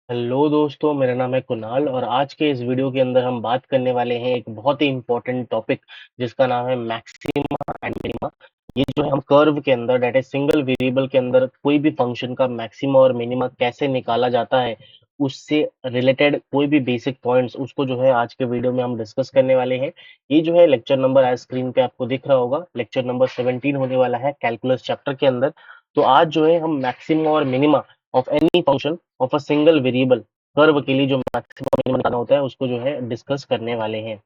Hello दोस्तों, मेरा नाम है कुणाल और आज के इस वीडियो के अंदर हम बात करने वाले हैं एक बहुत ही इम्पोर्टेंट टॉपिक जिसका नाम है मैक्सिमा एंड मिनिमा। ये जो है हम कर्व के अंदर डेट इज सिंगल वेरिएबल के अंदर कोई भी फंक्शन का मैक्सिमा और मिनिमा कैसे निकाला जाता है, उससे रिलेटेड कोई भी बेसिक पॉइंट्स उसको जो है आज के वीडियो में हम डिस्कस करने वाले हैं। ये जो है लेक्चर नंबर आज स्क्रीन पे आपको दिख रहा होगा, लेक्चर नंबर 17 होने वाला है कैलकुलस चैप्टर के अंदर। तो आज जो है हम मैक्सिमा और minima of any function of a single variable curve के लिए जो मैक्सिमम मिनिमम निकालना होता है उसको जो है डिस्कस करने वाले हैं।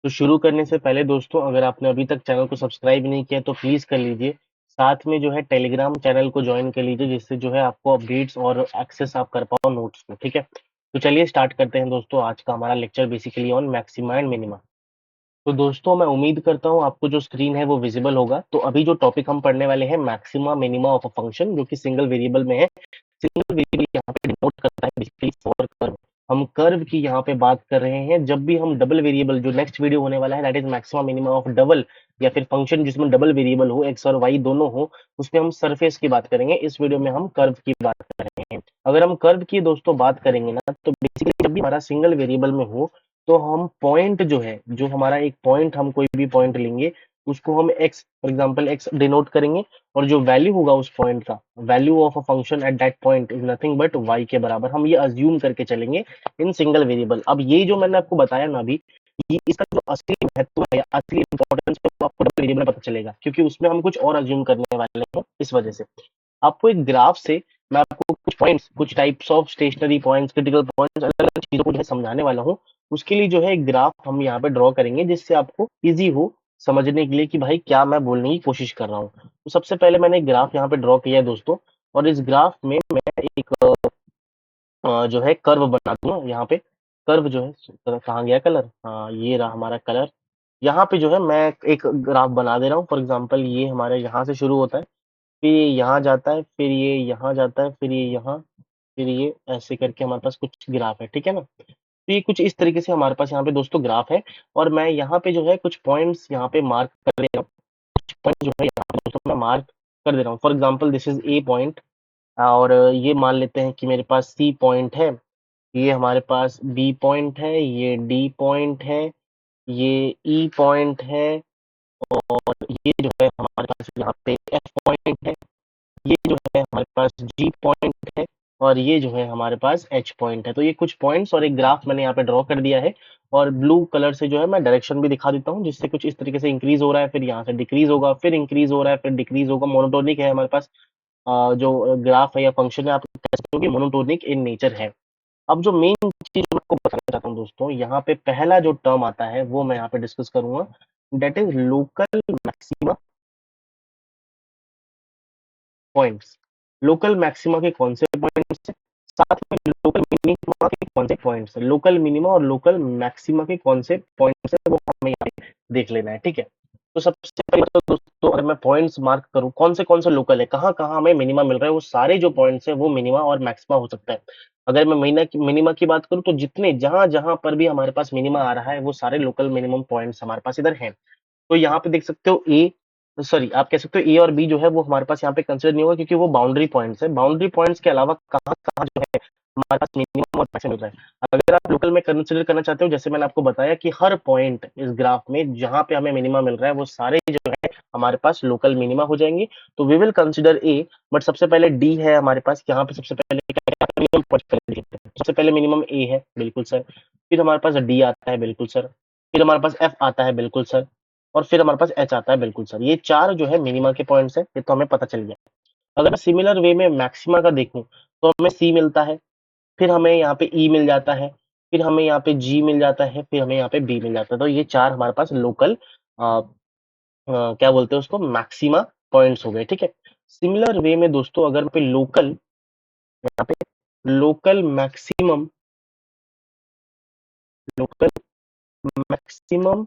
तो शुरू करने से पहले दोस्तों, अगर आपने अभी तक चैनल को सब्सक्राइब नहीं किया तो प्लीज कर लीजिए। साथ में जो है टेलीग्राम चैनल को ज्वाइन कर लीजिए, जिससे जो है आपको अपडेट्स और एक्सेस आप कर पाओ नोट्स को। ठीक है, तो चलिए स्टार्ट करते हैं दोस्तों आज का हमारा lecture basically on maxima and minima. तो दोस्तों मैं उम्मीद करता हूँ आपको जो स्क्रीन है वो विजिबल होगा। तो अभी जो टॉपिक हम पढ़ने वाले हैं maxima minima of a function, जो कि सिंगल वेरिएबल में है। सिंगल वेरिएबल यहाँ पे डिनोट करता है बेसिकली फॉर कर्व। हम कर्व की यहाँ पे बात कर रहे हैं। जब भी हम डबल वेरिएबल, जो नेक्स्ट वीडियो होने वाला है that is maxima minima of double, या फिर फंक्शन जिसमें डबल वेरिएबल हो, एक्स और वाई दोनों हो, उसमें हम सरफेस की बात करेंगे। इस वीडियो में हम कर्व की बात कर रहे हैं। अगर हम कर्व की दोस्तों बात करेंगे ना, तो बेसिकली जब भी हमारा सिंगल वेरिएबल में हो तो हम पॉइंट जो है, जो हमारा एक पॉइंट, हम कोई भी पॉइंट लेंगे, उसको हम x, for example x denote करेंगे। और जो वैल्यू होगा उस पॉइंट का, value of a function at that point is nothing but why के बराबर, हम ये अज्यूम करके चलेंगे इन सिंगल वेरिएबल। अब ये जो मैंने आपको बताया ना अभी, ये इसका जो असली महत्व है, असली इंपॉर्टेंस है, वो आपको डबल वेरिएबल में पता चलेगा, क्योंकि उसमें हम कुछ और अज्यूम करने वाले हैं। इस वजह से आपको एक ग्राफ से मैं आपको कुछ पॉइंट्स, कुछ types of stationary points, critical points, अलग अलग चीजों को जो है समझाने वाला हूँ। उसके लिए जो है एक ग्राफ हम यहाँ पे ड्रॉ करेंगे, जिससे आपको इजी हो समझने के लिए कि भाई क्या मैं बोलने की कोशिश कर रहा हूँ। तो सबसे पहले मैंने एक ग्राफ यहाँ पे ड्रॉ किया है दोस्तों, और इस ग्राफ में मैं एक जो है कर्व बना दूंगा यहाँ पे। कर्व जो है, कहाँ गया कलर, हाँ ये रहा हमारा कलर। यहाँ पे जो है मैं एक ग्राफ बना दे रहा हूँ। फॉर एग्जाम्पल ये हमारे यहाँ से शुरू होता है, फिर ये यहाँ जाता है, फिर ये यहाँ जाता है, फिर ये यहाँ, फिर ये ऐसे करके हमारे पास कुछ ग्राफ है। ठीक है ना, तो ये कुछ इस तरीके से हमारे पास यहाँ पे दोस्तों ग्राफ है। और मैं यहाँ पे जो है कुछ पॉइंट्स यहाँ पे मार्क कर दे रहा हूँ। कुछ पॉइंट जो है यहाँ पे दोस्तों मैं मार्क कर दे रहा हूँ। For example this is a point, और ये मान लेते हैं कि मेरे पास सी पॉइंट है, ये हमारे पास बी पॉइंट है, ये डी पॉइंट है, ये ई पॉइंट है, और ये जो है हमारे पास यहाँ पे एफ पॉइंट है, ये जो है हमारे पास जी पॉइंट है, और ये जो है हमारे पास एच पॉइंट है। तो ये कुछ पॉइंट्स और एक ग्राफ मैंने यहाँ पे ड्रॉ कर दिया है। और ब्लू कलर से जो है मैं डायरेक्शन भी दिखा देता हूँ, जिससे कुछ इस तरीके से इंक्रीज हो रहा है, फिर यहाँ से डिक्रीज होगा, फिर इंक्रीज हो रहा है, फिर डिक्रीज होगा। मोनोटोनिक है हमारे पास जो ग्राफ है या फंक्शन है, आप कह सकते हो कि मोनोटोनिक इन नेचर है। अब जो मेन चीज मैं आपको बताना चाहता हूँ दोस्तों, यहाँ पे पहला जो टर्म आता है वो मैं यहाँ पे डिस्कस करूंगा, that is local maxima points. Local maxima के कौन से पॉइंट्स हैं, साथ में लोकल मिनिमा के कौन से पॉइंट्स हैं, लोकल मिनिमा और लोकल मैक्सिमा के कौन से पॉइंट्स हैं, वो हमें यहाँ पे देख लेना है। ठीक है, तो सबसे पहले तो दोस्तों अगर मैं पॉइंट्स मार्क करूं, कौन से लोकल है, कहाँ कहाँ हमें मिनिमा मिल रहा है, वो सारे जो पॉइंट्स है वो मिनिमा और मैक्सिमा हो सकता है। अगर मैं मिनिमा की बात करूं, तो जितने जहां जहां पर भी हमारे पास मिनिमा आ रहा है वो सारे लोकल मिनिमम पॉइंट्स हमारे पास इधर हैं। तो यहाँ पे देख सकते हो ए, सॉरी आप कह सकते हो ए और बी जो है वो हमारे पास यहाँ पे कंसिडर नहीं होगा, क्योंकि वो बाउंड्री पॉइंट्स है। बाउंड्री पॉइंट्स के अलावा कहाँ कहाँ जो है हमारे पास मिनिमम और मैक्सिमम मिल रहा है। अगर आप लोकल में कंसिडर करना चाहते हो, जैसे मैंने आपको बताया कि हर पॉइंट इस ग्राफ में जहां पे हमें मिनिमा मिल रहा है वो सारे जो है हमारे पास लोकल मिनिमा हो जाएंगे। तो we will consider a, but सबसे पहले डी है हमारे पास। यहाँ पे सबसे पहले सबसे पहले मिनिमम ए है, बिल्कुल सर। फिर हमारे पास डी आता है, बिल्कुल सर। फिर हमारे पास एफ आता है, बिल्कुल सर। और फिर हमारे पास एच आता है, बिल्कुल सर। ये चार जो है मिनिमा के पॉइंट्स है, ये तो हमें पता चल गया। अगर मैं सिमिलर वे में मैक्सिमा का देखूं, तो हमें सी मिलता है, फिर हमें यहाँ पे ई मिल जाता है, फिर हमें यहाँ पे जी मिल जाता है, फिर हमें यहाँ पे बी मिल जाता है। तो ये चार हमारे पास लोकल क्या बोलते हैं उसको, मैक्सिमा पॉइंट्स हो गए। ठीक है, सिमिलर वे में दोस्तों अगर पे लोकल, यहाँ पे local maximum, local maximum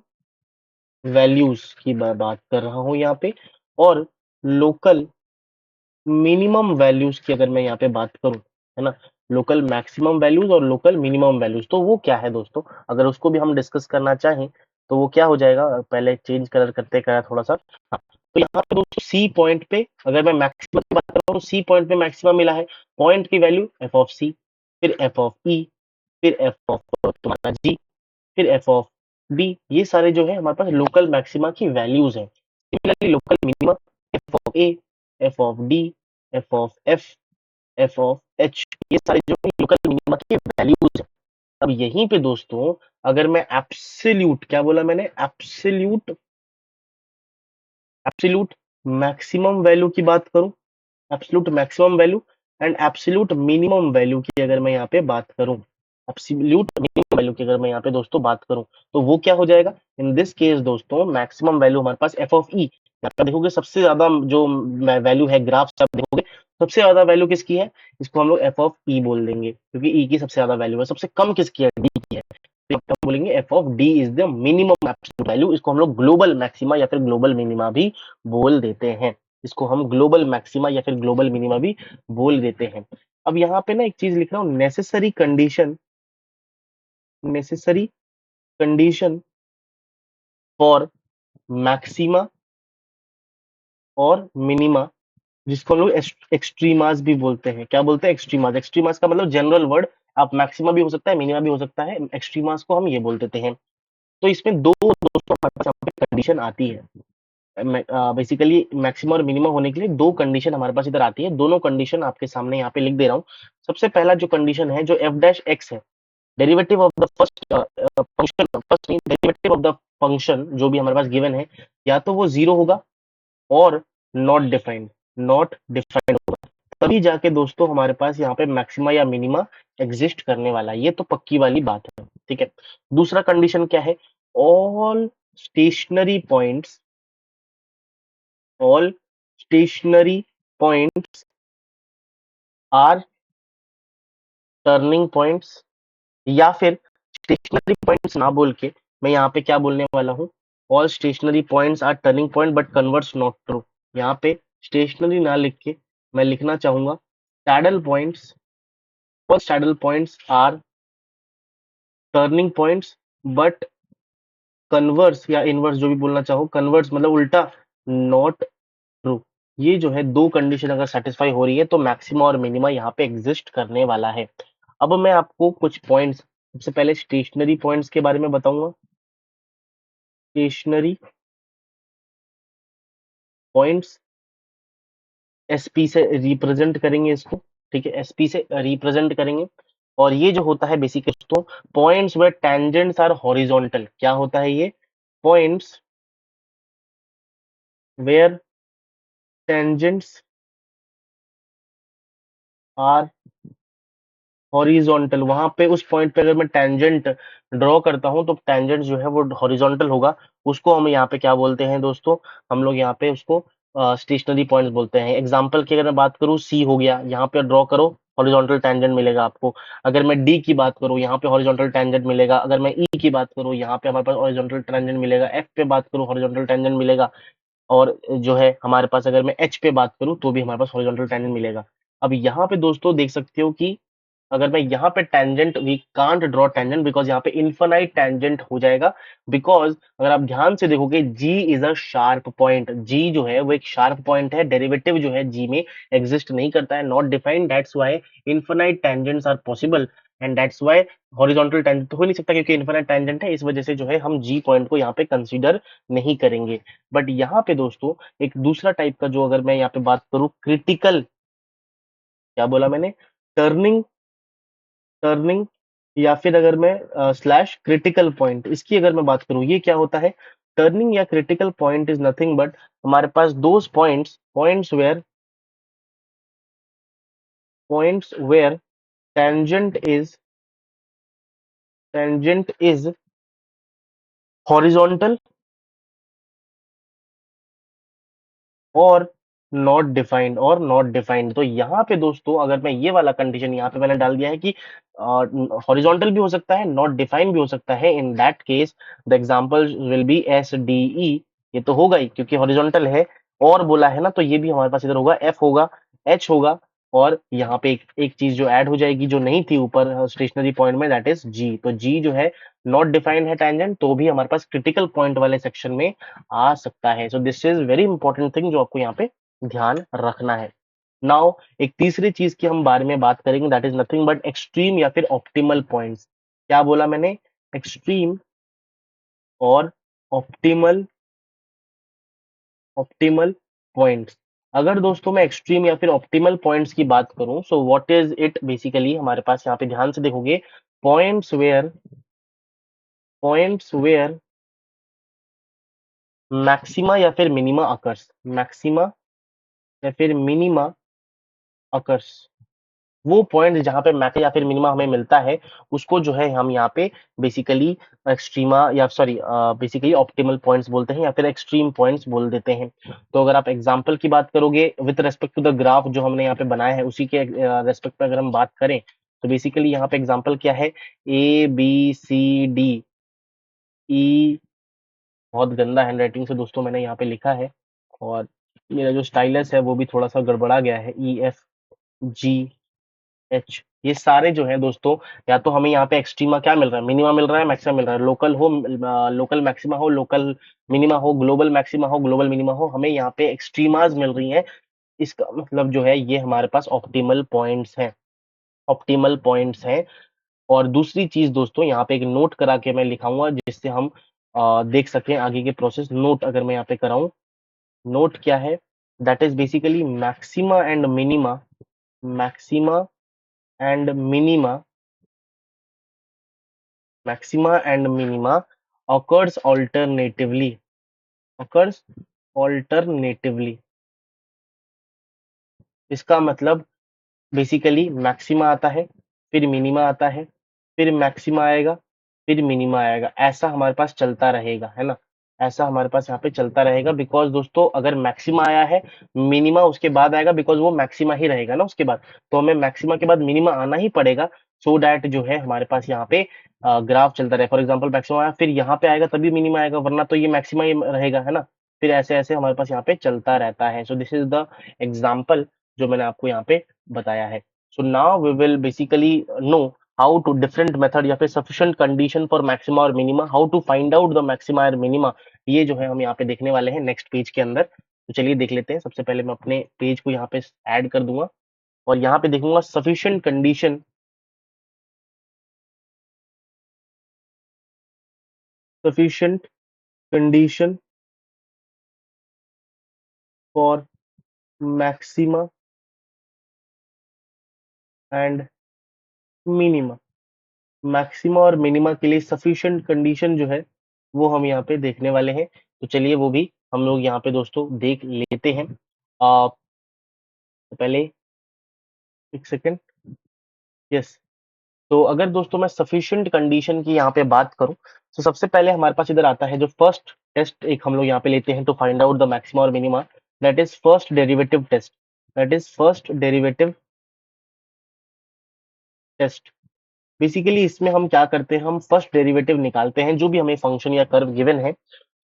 values की बात कर रहा हूं यहाँ पे, और लोकल मिनिमम वैल्यूज की अगर मैं यहाँ पे बात करूं, है ना, लोकल मैक्सिमम वैल्यूज और लोकल मिनिमम वैल्यूज, तो वो क्या है दोस्तों, अगर उसको भी हम डिस्कस करना चाहें तो वो क्या हो जाएगा। पहले चेंज कलर करते करा थोड़ा सा। हाँ, तो यहाँ पे दोस्तों सी पॉइंट पे अगर मैं मैक्सिमम की बात कर रहा हूँ, तो सी पॉइंट पे मैक्सिमम मिला है, पॉइंट की वैल्यू एफ ऑफ सी। फिर एफ ऑफ ई, फिर एफ ऑफ तुम्हारा जी, फिर एफ ऑफ बी। ये सारे जो है हमारे पास लोकल मैक्सिमा की वैल्यूज हैं। Similarly local minima F of A, F of D, F of F, F of H, ये सारे जो है लोकल मिनिमा की वैल्यूज हैं। अब यहीं पे दोस्तों अगर मैं एब्सोल्यूट, क्या बोला मैंने, एब्सोल्यूट, एब्सोल्यूट मैक्सिमम वैल्यू की बात करूं, absolute maximum value and absolute minimum value की अगर मैं यहाँ पे बात करूं, एब्सोल्यूट मिनिमम वैल्यू की अगर मैं यहाँ पे दोस्तों बात करूं, तो वो क्या हो जाएगा इन दिस केस दोस्तों, मैक्सिमम वैल्यू हमारे पास एफ ऑफ ई। आप देखोगे सबसे ज्यादा जो वैल्यू है ग्राफ से आप देखोगे सबसे ज्यादा वैल्यू किसकी है, इसको हम लोग एफ ऑफ ई बोल देंगे क्योंकि ई की सबसे ज्यादा वैल्यू है, सबसे कम किसकी है, डी की है। तो हम बोलेंगे F of D is the minimum absolute value. इसको हम लोग ग्लोबल मैक्सिमा या फिर ग्लोबल मिनिमा भी बोल देते हैं। इसको हम ग्लोबल मैक्सिमा या फिर ग्लोबल मिनिमा भी बोल देते हैं। अब यहाँ पे ना एक चीज लिख रहा हूँ, necessary condition, necessary condition for maxima और मिनिमा, जिसको हम लोग एक्सट्रीमास भी बोलते हैं। क्या बोलते हैं, एक्सट्रीमास। एक्सट्रीमास का मतलब जनरल वर्ड, आप मैक्सिमा भी हो सकता है, मिनिमा भी हो सकता है, एक्सट्रीमास को हम ये बोल देते हैं। तो इसमें दो दोस्तों हमारे पास यहाँ पे कंडीशन आती है। बेसिकली मैक्सिमम और मिनिमम होने के लिए दो कंडीशन हमारे पास इधर आती है। दोनों कंडीशन आपके सामने यहाँ पे लिख दे रहा हूँ। सबसे पहला जो कंडीशन है, जो एफ डैश एक्स है, derivative of the first function, first derivative of the function जो भी हमारे पास गिवन है, या तो वो जीरो होगा और नॉट डिफाइंड, नॉट डिफाइंड होगा, तभी जाके दोस्तों हमारे पास यहाँ पे मैक्सिमा या मिनिमा एग्जिस्ट करने वाला है। ये तो पक्की वाली बात है, ठीक है। दूसरा कंडीशन क्या है, all stationary points, all stationary points are turning points, या फिर स्टेशनरी पॉइंट्स ना बोल के मैं यहाँ पे क्या बोलने वाला हूँ, all stationary points are turning point but converts not true. यहाँ पे स्टेशनरी ना लिख के मैं लिखना चाहूंगा saddle points, all saddle points are turning points but converse या इनवर्स जो भी बोलना चाहो, कन्वर्स मतलब उल्टा, नॉट ट्रू। ये जो है दो कंडीशन अगर सेटिस्फाई हो रही है तो मैक्सिमा और मिनिमा यहाँ पे एग्जिस्ट करने वाला है। अब मैं आपको कुछ पॉइंट्स, सबसे पहले स्टेशनरी पॉइंट्स के बारे में बताऊंगा। स्टेशनरी पॉइंट्स एसपी से रिप्रेजेंट करेंगे इसको, ठीक है, एसपी से रिप्रेजेंट करेंगे। और ये जो होता है बेसिकली दोस्तों, points where tangents are horizontal. क्या होता है ये, points where tangents are horizontal, वहां पे उस पॉइंट पे अगर मैं टेंजेंट ड्रॉ करता हूं तो टेंजेंट जो है वो हॉरिजॉन्टल होगा। उसको हम यहाँ पे क्या बोलते हैं दोस्तों, हम लोग यहाँ पे उसको स्टेशनरी पॉइंट्स बोलते हैं। एग्जांपल की अगर मैं बात करूँ, सी हो गया, यहाँ पे ड्रॉ करो, हॉरिजॉन्टल टेंजेंट मिलेगा आपको। अगर मैं डी की बात करूँ, यहाँ पे हॉरिजॉन्टल टेंजेंट मिलेगा। अगर मैं ई की बात करूँ, यहाँ पे हमारे पास हॉरिजॉन्टल टेंजेंट मिलेगा। एफ पे बात करूँ, हॉरिजॉन्टल टेंजेंट मिलेगा। और जो है हमारे पास अगर मैं एच पे बात करूँ तो भी हमारे पास हॉरिजॉन्टल टेंजेंट मिलेगा। अब यहाँ पे दोस्तों देख सकते हो कि अगर मैं यहाँ पे tangent, we can't draw tangent because यहाँ पे इनफाइनाइट टेंजेंट हो जाएगा। बिकॉज अगर आप ध्यान से देखोगे, जी इज अ शार्प पॉइंट, जी जो है वो एक शार्प पॉइंट है, डेरिवेटिव जो है जी में एग्जिस्ट नहीं करता है, not defined, that's why infinite tangents are possible and that's why horizontal tangent तो हो नहीं सकता क्योंकि इनफाइनाइट टेंजेंट है। इस वजह से जो है हम जी पॉइंट को यहाँ पे कंसीडर नहीं करेंगे। बट यहाँ पे दोस्तों एक दूसरा टाइप का जो अगर मैं यहाँ पे बात करूँ, क्रिटिकल, क्या बोला मैंने, टर्निंग, टर्निंग, या फिर अगर मैं स्लैश क्रिटिकल पॉइंट, इसकी अगर मैं बात करूं, ये क्या होता है, टर्निंग या critical point is nothing but हमारे पास those points, points where tangent is, tangent is horizontal और नॉट डिफाइंड, और नॉट डिफाइंड। तो यहाँ पे दोस्तों अगर मैं ये वाला कंडीशन यहाँ पे मैंने डाल दिया है कि हॉरिजॉन्टल भी हो सकता है, नॉट डिफाइंड भी हो सकता है, in that case the example will be S D E. ये तो होगा ही क्योंकि हॉरिजॉन्टल है और बोला है ना, तो ये भी हमारे पास इधर होगा, एफ होगा, एच होगा, और यहाँ पे एक चीज जो ऐड हो जाएगी जो नहीं थी ऊपर स्टेशनरी पॉइंट में, दैट इज जी। तो जी जो है नॉट डिफाइंड है टेंजेंट, तो भी हमारे पास क्रिटिकल पॉइंट वाले सेक्शन में आ सकता है। सो this is very important thing जो आपको यहाँ पे ध्यान रखना है। नाउ एक तीसरी चीज की हम बारे में बात करेंगे, that is nothing but extreme या फिर ऑप्टिमल पॉइंट्स। क्या बोला मैंने? एक्सट्रीम और ऑप्टिमल ऑप्टिमल पॉइंट्स। अगर दोस्तों मैं एक्सट्रीम या फिर ऑप्टिमल पॉइंट्स की बात करूं, so what is it basically, हमारे पास यहाँ पे ध्यान से देखोगे, points where points where maxima या फिर मिनिमा अकर्स, मैक्सिमा या फिर मिनिमा अकर्स। वो पॉइंट जहाँ पे मैक्स या फिर मिनिमा हमें मिलता है, उसको जो है हम यहाँ पे बेसिकली एक्सट्रीमा या सॉरी बेसिकली ऑप्टिमल पॉइंट्स बोलते हैं या फिर एक्सट्रीम पॉइंट्स बोल देते हैं। तो अगर आप एग्जांपल की बात करोगे with respect to the graph जो हमने यहाँ पे बनाया है, उसी के रेस्पेक्ट पे अगर हम बात करें, तो बेसिकली यहाँ पे एग्जांपल क्या है, ABCDE। बहुत गंदा हैंडराइटिंग से दोस्तों मैंने यहाँ पे लिखा है, और मेरा जो स्टाइलस है वो भी थोड़ा सा गड़बड़ा गया है, EFGH। ये सारे जो है दोस्तों, या तो हमें यहाँ पे एक्सट्रीमा क्या मिल रहा है, मिनिमा मिल रहा है, मैक्सिमा मिल रहा है, लोकल हो लोकल मैक्सिमा हो, लोकल मिनिमा हो, ग्लोबल मैक्सिमा हो, ग्लोबल मिनिमा हो, हमें यहाँ पे एक्सट्रीमाज मिल रही हैं। इसका मतलब जो है ये हमारे पास ऑप्टिमल पॉइंट्स हैं, ऑप्टिमल पॉइंट्स हैं। और दूसरी चीज दोस्तों, यहाँ पे एक नोट करा के मैं लिखाऊंगा जिससे हम देख सकें आगे के प्रोसेस। नोट अगर मैं यहाँ पे कराऊं, नोट क्या है, that is basically maxima and minima, maxima and minima, maxima and minima occurs alternatively, occurs alternatively। इसका मतलब बेसिकली मैक्सिमा आता है, फिर मिनिमा आता है, फिर मैक्सिमा आएगा, फिर मिनिमा आएगा, ऐसा हमारे पास चलता रहेगा, है ना। ऐसा हमारे पास यहाँ पे चलता रहेगा, बिकॉज दोस्तों अगर मैक्सिमा आया है, मिनिमा उसके बाद आएगा, बिकॉज वो मैक्सिमा ही रहेगा ना उसके बाद, तो हमें मैक्सिमा के बाद मिनिमा आना ही पड़ेगा, सो डैट जो है हमारे पास यहाँ पे ग्राफ चलता रहे। फॉर एग्जाम्पल मैक्सिमा आया, फिर यहाँ पे आएगा तभी मिनिमा आएगा, वरना तो ये मैक्सिमा ही रहेगा, है ना। फिर ऐसे ऐसे हमारे पास यहाँ पे चलता रहता है। सो दिस इज द एग्जाम्पल जो मैंने आपको यहाँ पे बताया है। So now we will basically know how to different method या फिर sufficient condition for maxima और minima, how to find out the maxima और minima, ये जो है हम यहाँ पे देखने वाले हैं नेक्स्ट पेज के अंदर। तो चलिए देख लेते हैं। सबसे पहले मैं अपने पेज को यहाँ पे ऐड कर दूंगा और यहाँ पे देखूंगा sufficient condition, sufficient condition for maxima and minima। Maxima और मिनिमा के लिए सफिशिएंट कंडीशन जो है वो हम यहाँ पे देखने वाले हैं। तो चलिए वो भी हम लोग यहाँ पे दोस्तों देख लेते हैं। तो पहले एक सेकेंड, यस। तो अगर दोस्तों मैं सफिशिएंट कंडीशन की यहाँ पे बात करूं, तो सबसे पहले हमारे पास इधर आता है जो फर्स्ट टेस्ट एक हम लोग यहाँ पे लेते हैं to find out the maxima और minima, that is first derivative test, that is first derivative test. Basically इसमें हम क्या करते हैं, हम फर्स्ट डेरिवेटिव निकालते हैं जो भी हमें फंक्शन या कर्व गिवन है।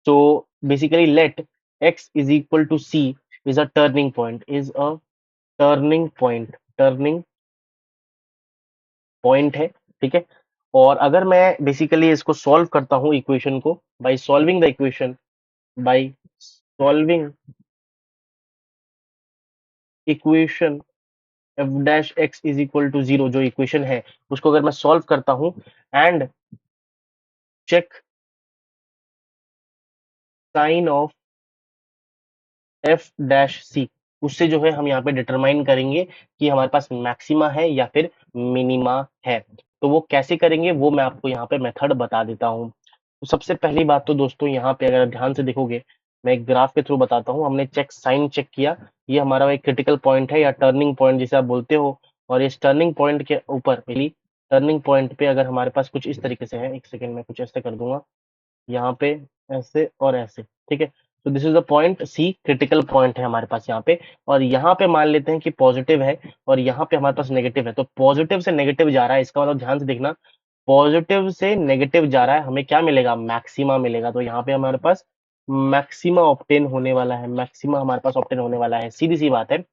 तो basically let x is equal to c is a turning point, is a turning point, turning point है, ठीक है। और अगर मैं बेसिकली इसको सॉल्व करता हूँ इक्वेशन को, by solving the equation, by solving equation f dash x is equal to zero, जो इक्वेशन है उसको अगर मैं सॉल्व करता हूँ and check sign of f dash c, उससे जो है हम यहाँ पे डिटरमाइन करेंगे कि हमारे पास मैक्सिमा है या फिर मिनिमा है। तो वो कैसे करेंगे वो मैं आपको यहाँ पे मेथड बता देता हूँ। तो सबसे पहली बात तो दोस्तों यहाँ पे अगर ध्यान से देखोगे, मैं एक ग्राफ के थ्रू बताता हूँ। हमने चेक साइन चेक किया, ये हमारा एक क्रिटिकल पॉइंट है या टर्निंग पॉइंट जिसे आप बोलते हो, और इस टर्निंग पॉइंट के ऊपर पहली टर्निंग पॉइंट पे अगर हमारे पास कुछ इस तरीके से है, एक सेकेंड में कुछ ऐसे कर दूंगा, यहाँ पे ऐसे और ऐसे, ठीक है। तो this is the point C, critical point है हमारे पास यहाँ पे, और यहाँ पे मान लेते हैं कि पॉजिटिव है और यहाँ पे हमारे पास नेगेटिव है। तो पॉजिटिव से नेगेटिव जा रहा है, इसका मतलब ध्यान से देखना, पॉजिटिव से नेगेटिव जा रहा है, हमें क्या मिलेगा, मैक्सिमा मिलेगा। तो यहाँ पे हमारे पास मैक्सिमा ऑब्टेन होने वाला है, मैक्सिमा हमारे पास ऑब्टेन होने वाला है, सीधी सी बात है।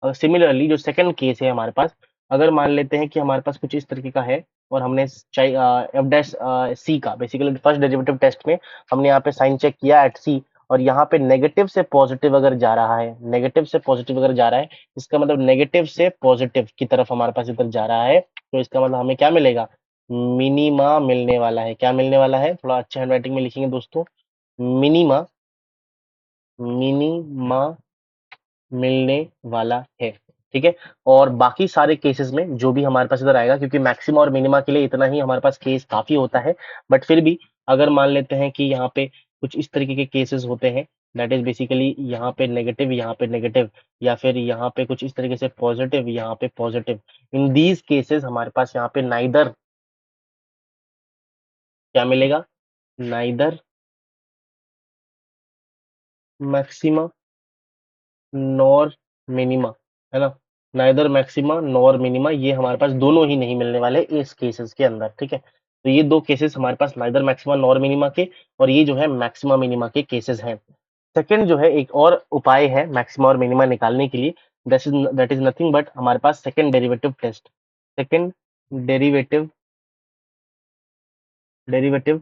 और सिमिलरली जो सेकंड केस है हमारे पास, अगर मान लेते हैं कि हमारे पास कुछ इस तरीके का है और हमने एफ डैश सी का बेसिकली फर्स्ट डेरिवेटिव टेस्ट में हमने यहाँ पे साइन चेक किया एट सी, और यहाँ पे नेगेटिव से पॉजिटिव अगर जा रहा है, नेगेटिव से पॉजिटिव अगर जा रहा है, इसका मतलब नेगेटिव से पॉजिटिव की तरफ हमारे पास इधर जा रहा है, तो इसका मतलब हमें क्या मिलेगा, मिनीमा मिलने वाला है। क्या मिलने वाला है, थोड़ा अच्छे हैंडराइटिंग में लिखेंगे दोस्तों, मिनीमा, मिनीमा मिलने वाला है। ठीक है, और बाकी सारे केसेस में जो भी हमारे पास इधर आएगा, क्योंकि मैक्सिमा और मिनिमा के लिए इतना ही हमारे पास केस काफी होता है, बट फिर भी अगर मान लेते हैं कि यहाँ पे कुछ इस तरीके के केसेस होते हैं, दैट इज बेसिकली यहाँ पे नेगेटिव, या फिर यहाँ पे कुछ इस तरीके से पॉजिटिव, यहाँ पे पॉजिटिव, इन दीज केसेस हमारे पास यहाँ पे नाइदर क्या मिलेगा, नाइदर मैक्सिमा नॉर मिनिमा, है ना, नाइदर मैक्सिमा नॉर मिनिमा, ये हमारे पास दोनों ही नहीं मिलने वाले इस केसेस के अंदर। ठीक है, तो ये दो केसेस हमारे पास नाइदर मैक्सिमा नॉर मिनिमा के, और ये जो है मैक्सिमा मिनिमा के केसेस हैं। सेकंड जो है, एक और उपाय है मैक्सिमा और मिनिमा निकालने के लिए, दैट इज नथिंग बट हमारे पास second derivative test. Second derivative derivative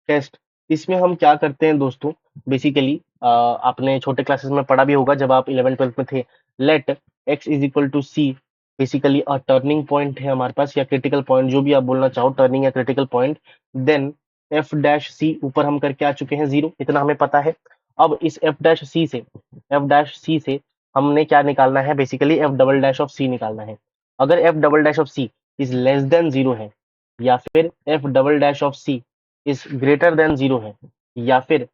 test, इसमें हम क्या करते हैं दोस्तों, बेसिकली आपने छोटे क्लासेस में पढ़ा भी होगा जब आप 11th 12th में थे, let x is equal to C, basically a turning point है हमारे पास, या क्रिटिकल पॉइंट, जो भी आप बोलना चाहो, टर्निंग या critical point, then f dash c, ऊपर हम करके आ चुके हैं 0, इतना हमें पता है। अब इस एफ डैश सी से हमने क्या निकालना है, basically f double dash of c निकालना है। अगर f double dash of c is less than 0 है, या फिर f double dash of c is greater than 0 है, या फिर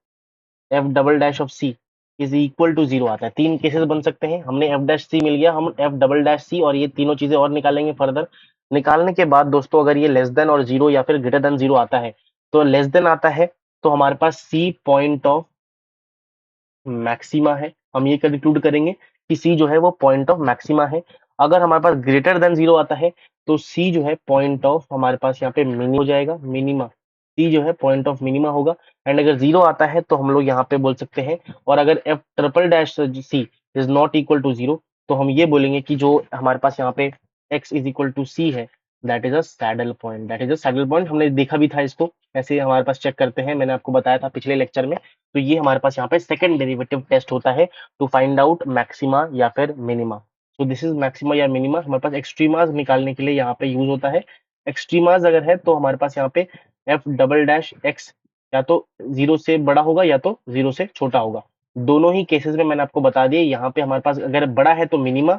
f double dash of c is equal to 0 आता है, तीन केसेस बन सकते हैं। हमने एफ डैश सी मिल गया, हम एफ डबल डैश सी और ये तीनों चीजें और निकालेंगे फर्दर। निकालने के बाद दोस्तों, अगर ये लेस देन और 0 या फिर ग्रेटर देन 0 आता है, तो लेस देन आता है तो हमारे पास सी पॉइंट ऑफ मैक्सिमा है, हम ये कंक्लूड करेंगे कि सी जो है वो पॉइंट ऑफ मैक्सिमा है। अगर हमारे पास ग्रेटर देन 0 आता है, तो सी जो है पॉइंट ऑफ हमारे पास यहाँ पे मिनी हो जाएगा, मिनिमा, सी जो है पॉइंट ऑफ मिनिमा होगा। एंड अगर 0 आता है तो हम लोग यहाँ पे बोल सकते हैं, और अगर F triple dash C is not equal to 0, तो हम ये बोलेंगे कि जो हमारे पास यहाँ पे एक्स इज इक्वल टू सी है, that is a saddle point, that is a saddle point. हमने देखा भी था इसको, ऐसे हमारे पास चेक करते हैं, मैंने आपको बताया था पिछले लेक्चर में। तो ये हमारे पास यहाँ पे सेकंड डेरिवेटिव टेस्ट होता है टू फाइंड आउट मैक्सिमा या फिर मिनिमा। तो दिस इज मैक्सिमा या मिनिमा, हमारे पास एक्सट्रीमाज निकालने के लिए यहाँ पे यूज होता है। एक्सट्रीमाज अगर है तो हमारे पास यहाँ पे एफ डबल डैश एक्स या तो 0 से बड़ा होगा या तो 0 से छोटा होगा। दोनों ही केसेस में मैंने आपको बता दिया, यहाँ पे हमारे पास अगर बड़ा है तो मिनिमा,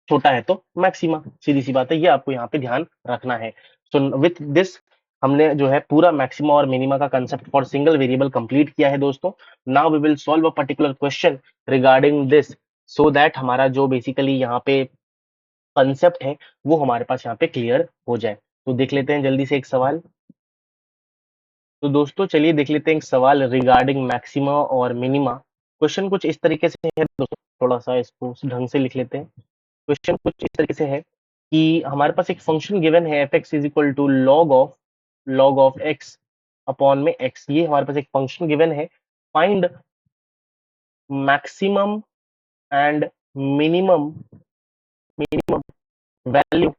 छोटा है तो मैक्सिमा, सीधी सी बात है, ये आपको यहाँ पे ध्यान रखना है। सो विथ दिस हमने जो है पूरा मैक्सिमा और मिनिमा का concept for single variable complete किया है दोस्तों। Now we will solve a particular question regarding this, so that हमारा जो बेसिकली यहाँ पे कंसेप्ट है वो हमारे पास यहाँ पे क्लियर हो जाए। तो देख लेते हैं जल्दी से एक सवाल। तो दोस्तों चलिए देख लेते हैं एक सवाल रिगार्डिंग मैक्सिमा और मिनिमा। क्वेश्चन कुछ इस तरीके से है दोस्तों, थोड़ा सा इसको उस ढंग से लिख लेते हैं। क्वेश्चन कुछ इस तरीके से है कि हमारे पास एक फंक्शन गिवन है, F X is equal to log of X upon में एक्स, ये हमारे पास एक फंक्शन गिवन है। Find maximum and minimum minimum value,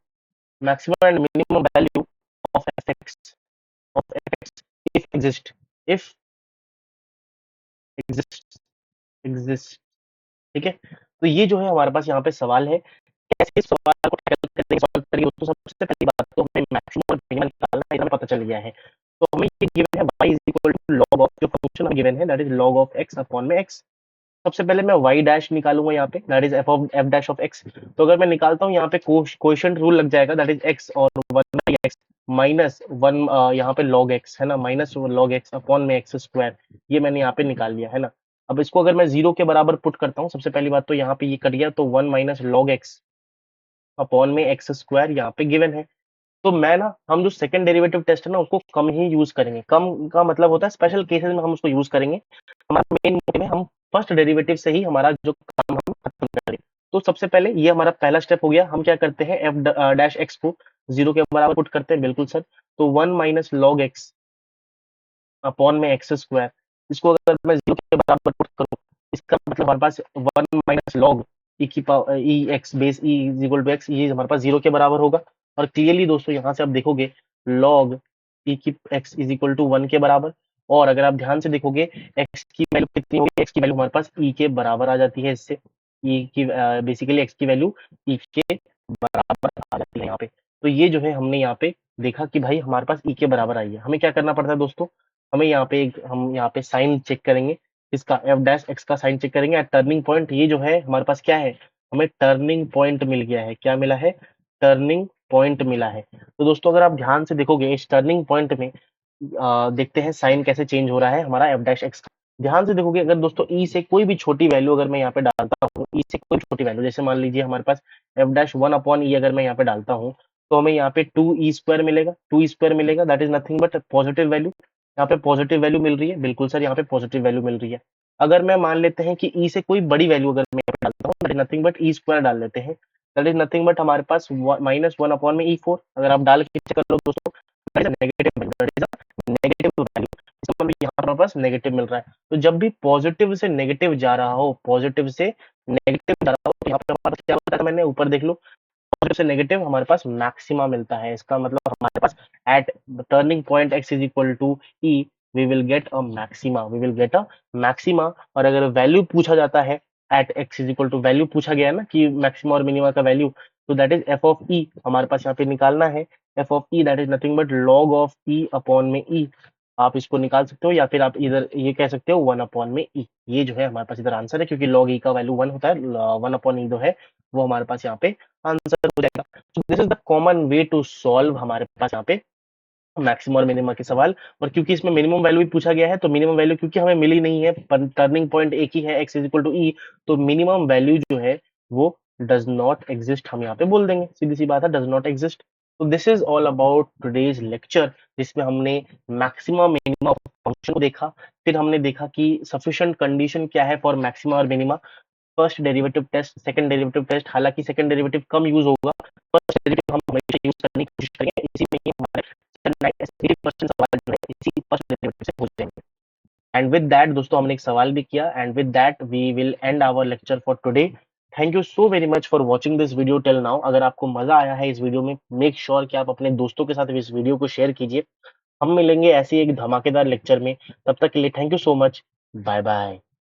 maximum and minimum value of F X if exist exist. ठीक है, तो ये जो है हमारे पास यहाँ पे सवाल है, कैसे इस सवाल को टैकल करेंगे, सॉल्व करेंगे। तो सबसे पहली बात तो हमें मैक्सिमम और मिनिमम निकालना है, इतना पता चल गया है। तो हमें ये गिवन है y is equal to log of, जो फंक्शन हमें गिवन है that is log of x upon में x। सबसे पहले मैं y डैश निकालूंगा यहाँ पे, that is F dash of x। तो अगर मैं निकालता हूँ यहाँ पे कोएफिशिएंट रूल लग जाएगा, दैट इज x और 1/x माइनस 1, यहाँ पे log x है ना, माइनस log x अपॉन में x स्क्वायर, ये मैंने यहाँ पे निकाल लिया है ना। अब इसको अगर मैं 0 के बराबर पुट करता हूँ, सबसे पहली बात तो यहाँ पे ये कट गया, तो 1 माइनस लॉग एक्स अपॉन में एक्स स्क्वायर यहाँ पे गिवन है। तो मैं ना, हम जो सेकंड डेरिवेटिव टेस्ट है ना उसको कम ही यूज करेंगे, कम का मतलब होता है स्पेशल केसेस में हम उसको यूज करेंगे। हमारे मेन मोड में हम फर्स्ट डेरिवेटिव से ही हमारा जो काम हम खत्म करेंगे। तो सबसे पहले ये हमारा पहला स्टेप हो गया, हम क्या करते हैं एफ डैश एक्स को 0 के बराबर पुट करते हैं, बिल्कुल सर। तो 1 माइनस लॉग एक्स अपॉन में एक्स स्क्वायर, इसको अगर मैं 0 के बराबर पुट करूँ, इसका मतलब हमारे पास 1 माइनस लॉग ई की power E X base E is equal to X, ये हमारे पास 0 के बराबर होगा। और क्लियरली दोस्तों यहाँ से आप देखोगे लॉग ई की एक्स इज इक्वल टू 1 के बराबर। और अगर आप ध्यान से देखोगे एक्स की वैल्यू कितनी होगी, एक्स की वैल्यू हमारे पास ई के बराबर आ जाती है इससे। ई की बेसिकली एक्स की वैल्यू ई के बराबर आ जाती है यहाँ पे। तो ये जो है हमने यहाँ पे देखा कि भाई हमारे पास ई के बराबर आई है। हमें क्या करना पड़ता है दोस्तों, हमें यहाँ पे हम यहाँ पे साइन चेक करेंगे, इसका एफ डैश एक्स का साइन चेक करेंगे एट टर्निंग पॉइंट। ये जो है हमारे पास क्या है, हमें टर्निंग पॉइंट मिल गया है। क्या मिला है, टर्निंग पॉइंट मिला है। तो दोस्तों अगर आप ध्यान से देखोगे इस टर्निंग पॉइंट में देखते हैं साइन कैसे चेंज हो रहा है हमारा एफ डैश एक्स का। ध्यान से देखोगे अगर दोस्तों ई से कोई भी छोटी वैल्यू अगर मैं यहाँ पे डालता हूँ, ई से कोई छोटी वैल्यू, जैसे मान लीजिए हमारे पास एफ डैश वन अपॉन ई अगर मैं यहाँ पे डालता हूँ, तो हमें यहाँ पे टू ई स्क्वायर मिलेगा। टू ई स्क्वायर मिलेगा, that is nothing but positive value. यहाँ पे पॉजिटिव वैल्यू मिल रही है, बिल्कुल सर यहाँ पे पॉजिटिव वैल्यू मिल रही है। अगर मैं मान लेते हैं कि ई से कोई बड़ी वैल्यू अगर मैं यहाँ पे डालता हूँ, that is nothing but E square डाल लेते हैं, दैट इज नथिंग बट हमारे पास माइनस वन अपॉन में ई फोर। अगर आप डाल के चेक कर लो दोस्तों, नेगेटिव वैल्यू, इसका मतलब यहाँ पर हमारे पास नेगेटिव मिल रहा है। तो जब भी पॉजिटिव से नेगेटिव जा रहा हो, पॉजिटिव से नेगेटिव जा रहा हो, तो यहाँ पे हमारे पास क्या बताया मैंने, ऊपर देख लो, पॉजिटिव से नेगेटिव हमारे पास मैक्सिमा मिलता है। इसका मतलब हमारे पास at turning point x is equal to e we will get a maxima, we will get a maxima. और अगर वैल्यू पूछा जाता है at x is equal to, value पूछा गया है ना कि मैक्सिमा और मिनिमा का वैल्यू, तो दैट इज एफ ऑफ ई हमारे पास यहाँ पे निकालना है। F of E that is nothing but log of E upon में ई। आप इसको निकाल सकते हो या फिर आप इधर ये कह सकते हो वन अपॉन में ई। ये जो है हमारे पास इधर आंसर है, क्योंकि लॉग ई का वैल्यू वन होता है, वन अपॉन ई जो है वो हमारे पास यहाँ पे आंसर हो जाएगा। So this is the common way to solve हमारे पास यहाँ पे मैक्सिमम और मिनिमम के सवाल। और क्योंकि इसमें मिनिमम वैल्यू भी पूछा गया है, तो मिनिमम वैल्यू क्योंकि हमें मिली नहीं है, टर्निंग पॉइंट एक ही है, x इज इक्वल टू ई, तो मिनिमम वैल्यू जो है वो डज नॉट एग्जिस्ट, हम यहाँ पे बोल देंगे, सीधी सी बात है, डज नॉट एग्जिस्ट। तो this is all about today's lecture, जिसमें हमने मैक्सिमम मिनिमम फंक्शन को देखा। फिर हमने देखा कि सफिशिएंट कंडीशन क्या है फॉर मैक्सिमा और minima, first derivative test, second derivative test, हालांकि सेकंड डेरिवेटिव कम यूज होगा, फर्स्ट डेरिवेटिव हम हमेशा यूज करने की कोशिश करेंगे, इसी में ही हमारे 80% सवाल जो है इसी फर्स्ट डेरिवेटिव से पूछ जाएंगे। एंड विद दैट दोस्तों हमने एक सवाल भी किया, and with that we will end our lecture for today. Thank you so very much for watching this video till now. अगर आपको मजा आया है इस वीडियो में, मेक श्योर कि आप अपने दोस्तों के साथ इस वीडियो को शेयर कीजिए। हम मिलेंगे ऐसे एक धमाकेदार लेक्चर में, तब तक के लिए thank you so much, bye bye.